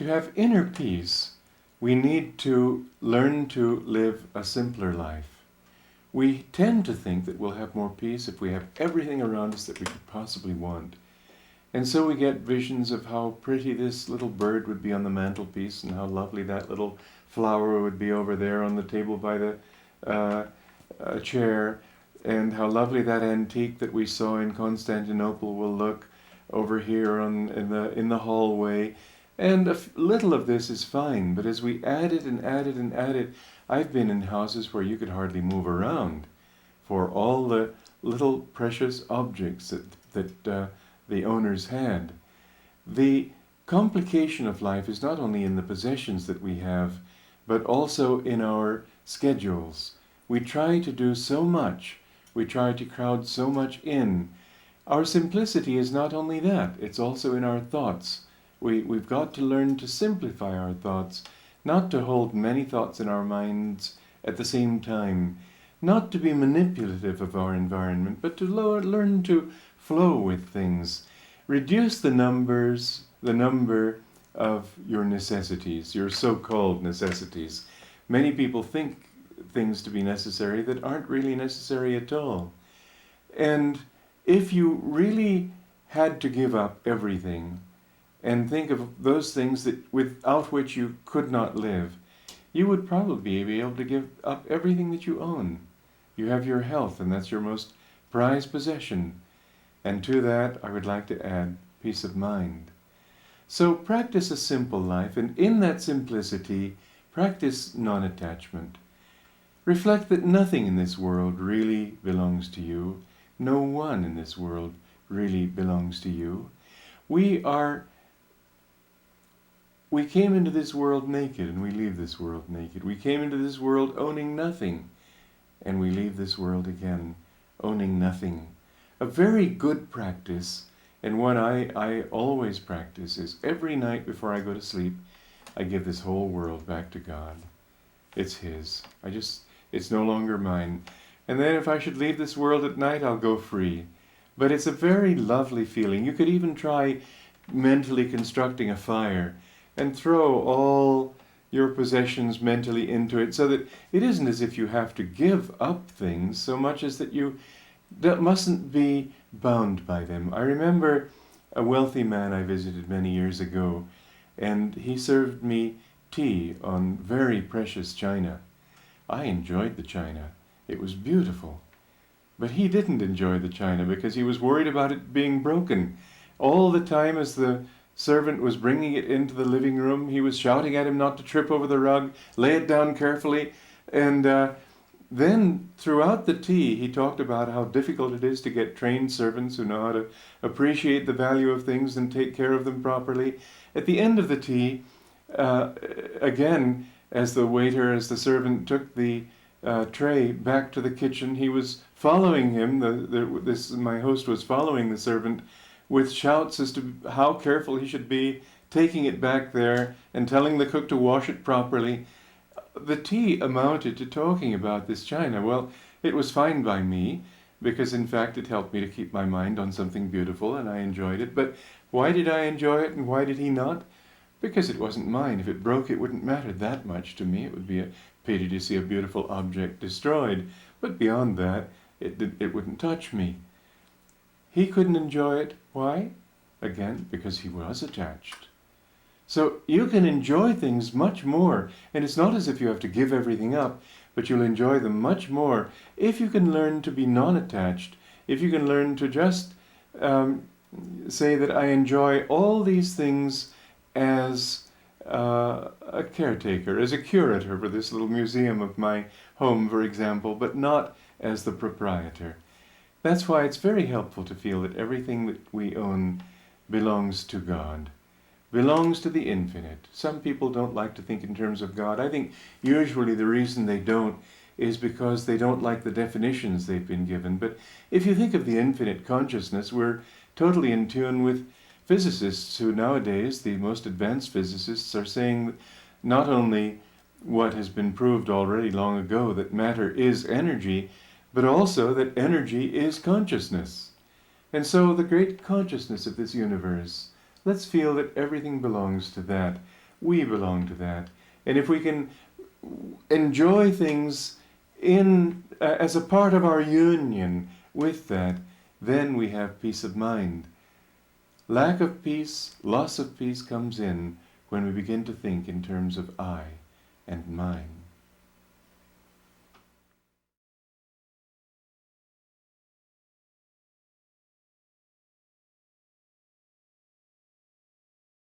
to have inner peace, we need to learn to live a simpler life. We tend to think that we'll have more peace if we have everything around us that we could possibly want. And so we get visions of how pretty this little bird would be on the mantelpiece and how lovely that little flower would be over there on the table by the chair, and how lovely that antique that we saw in Constantinople will look over here in the hallway. And little of this is fine, but as we add it and add it and add it, I've been in houses where you could hardly move around for all the little precious objects that the owners had. The complication of life is not only in the possessions that we have, but also in our schedules. We try to do so much. We try to crowd so much in. Our simplicity is not only that, it's also in our thoughts. We've got to learn to simplify our thoughts, not to hold many thoughts in our minds at the same time, not to be manipulative of our environment, but to learn to flow with things. Reduce the number of your necessities, your so-called necessities. Many people think things to be necessary that aren't really necessary at all. And if you really had to give up everything, and think of those things that without which you could not live, you would probably be able to give up everything that you own. You have your health, and that's your most prized possession. And to that, I would like to add peace of mind. So practice a simple life, and in that simplicity, practice non-attachment. Reflect that nothing in this world really belongs to you. No one in this world really belongs to you. We came into this world naked, and we leave this world naked. We came into this world owning nothing, and we leave this world again owning nothing. A very good practice, and one I always practice, is every night before I go to sleep, I give this whole world back to God. It's His. It's no longer mine. And then if I should leave this world at night, I'll go free. But it's a very lovely feeling. You could even try mentally constructing a fire and throw all your possessions mentally into it, so that it isn't as if you have to give up things so much as that you mustn't be bound by them. I remember a wealthy man I visited many years ago, and he served me tea on very precious china. I enjoyed the china. It was beautiful. But he didn't enjoy the china because he was worried about it being broken. All the time as the servant was bringing it into the living room, he was shouting at him not to trip over the rug, lay it down carefully. And then throughout the tea, he talked about how difficult it is to get trained servants who know how to appreciate the value of things and take care of them properly. At the end of the tea, again, as the servant took the tray back to the kitchen, he was following him. My host was following the servant with shouts as to how careful he should be, taking it back there and telling the cook to wash it properly. The tea amounted to talking about this china. Well, it was fine by me, because in fact it helped me to keep my mind on something beautiful, and I enjoyed it. But why did I enjoy it, and why did he not? Because it wasn't mine. If it broke, it wouldn't matter that much to me. It would be a pity to see a beautiful object destroyed. But beyond that, it wouldn't touch me. He couldn't enjoy it. Why? Again, because he was attached. So you can enjoy things much more, and it's not as if you have to give everything up, but you'll enjoy them much more if you can learn to be non-attached, if you can learn to just say that I enjoy all these things as a caretaker, as a curator for this little museum of my home, for example, but not as the proprietor. That's why it's very helpful to feel that everything that we own belongs to God, belongs to the infinite. Some people don't like to think in terms of God. I think usually the reason they don't is because they don't like the definitions they've been given. But if you think of the infinite consciousness, we're totally in tune with physicists who nowadays, the most advanced physicists, are saying not only what has been proved already long ago, that matter is energy, but also that energy is consciousness. And so the great consciousness of this universe, let's feel that everything belongs to that. we belong to that. And if we can enjoy things in as a part of our union with that, then we have peace of mind. Lack of peace, loss of peace comes in when we begin to think in terms of I and mine.